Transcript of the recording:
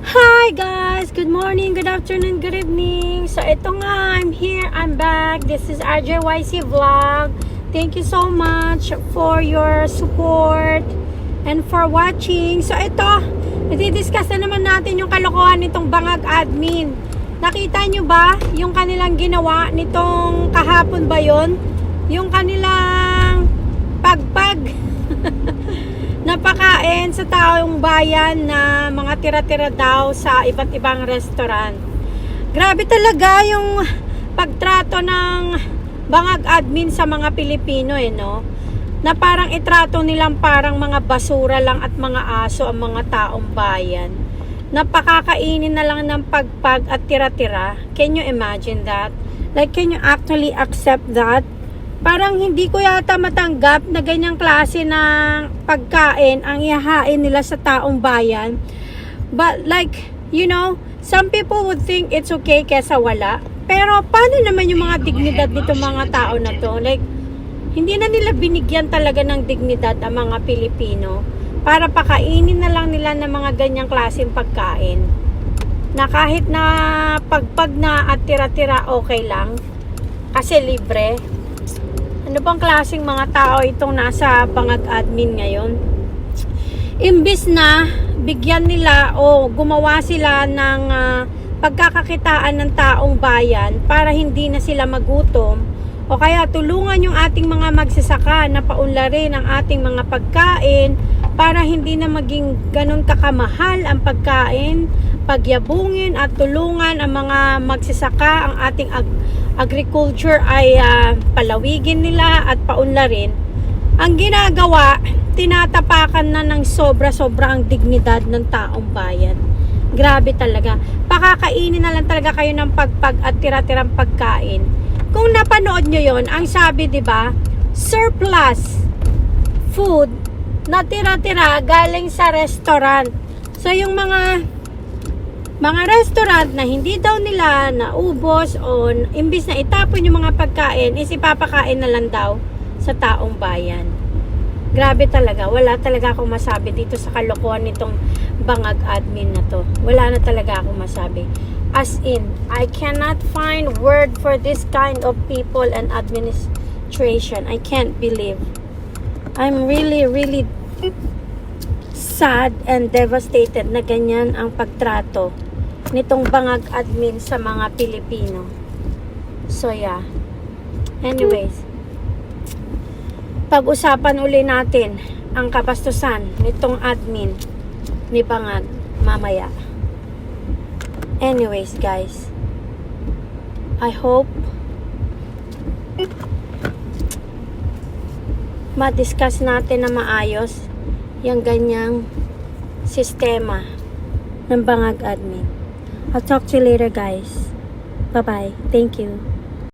Hi guys! Good morning, good afternoon, good evening. So ito nga, I'm here, I'm back. This is RJYC Vlog. Thank you so much for your support and for watching. So ito, i-discuss na naman natin yung kalokohan nitong bangag admin. Nakita nyo ba yung kanilang ginawa nitong kahapon ba yun? Yung kanilang pagpag napakain sa taong bayan na mga tira-tira daw sa iba't ibang restaurant. Grabe talaga yung pagtrato ng bangag admin sa mga Pilipino no? Na parang itrato nilang parang mga basura lang at mga aso ang mga taong bayan. Napakakainin na lang ng pagpag at tira-tira. Can you imagine that? Like, can you actually accept that? Parang hindi ko yata matanggap na ganyang klase ng pagkain ang ihahain nila sa taong bayan. But like, you know, some people would think it's okay kesa wala. Pero paano naman yung mga dignidad nito mga tao na to? Like, hindi na nila binigyan talaga ng dignidad ang mga Pilipino para pakainin na lang nila ng mga ganyang klaseng pagkain. Na kahit na pagpag na at tira-tira okay lang. Kasi libre. Ano bang klaseng mga tao itong nasa bangag admin ngayon? Imbis na bigyan nila o gumawa sila ng pagkakakitaan ng taong bayan para hindi na sila magutom, o kaya tulungan yung ating mga magsasaka na paunlarin ang ating mga pagkain para hindi na maging ganun kakamahal ang pagkain, pagyabungin at tulungan ang mga magsasaka, ang ating agriculture ay palawigin nila at paunlarin. Ang ginagawa, tinatapakan na ng sobra-sobra ang dignidad ng taong bayan. Grabe talaga. Pakakainin na lang talaga kayo ng pagpag at tira-tirang pagkain. Kung napanood nyo yon, ang sabi, diba, surplus food na tira-tira galing sa restaurant. So yung mga restaurant na hindi daw nila naubos o imbis na itapon yung mga pagkain is ipapakain na lang daw sa taong bayan. Grabe talaga. Wala talaga akong masabi dito sa kalokohan nitong bangag admin na to. Wala na talaga akong masabi. As in, I cannot find word for this kind of people and administration. I can't believe. I'm really, really sad and devastated na ganyan ang pagtrato nitong bangag admin sa mga Pilipino. So yeah. Anyways, pag-usapan uli natin ang kabastusan nitong admin ni bangag mamaya. Anyways guys, I hope ma-discuss natin na maayos yung ganyang sistema ng bangag admin. I'll talk to you later guys. Bye-bye. Thank you.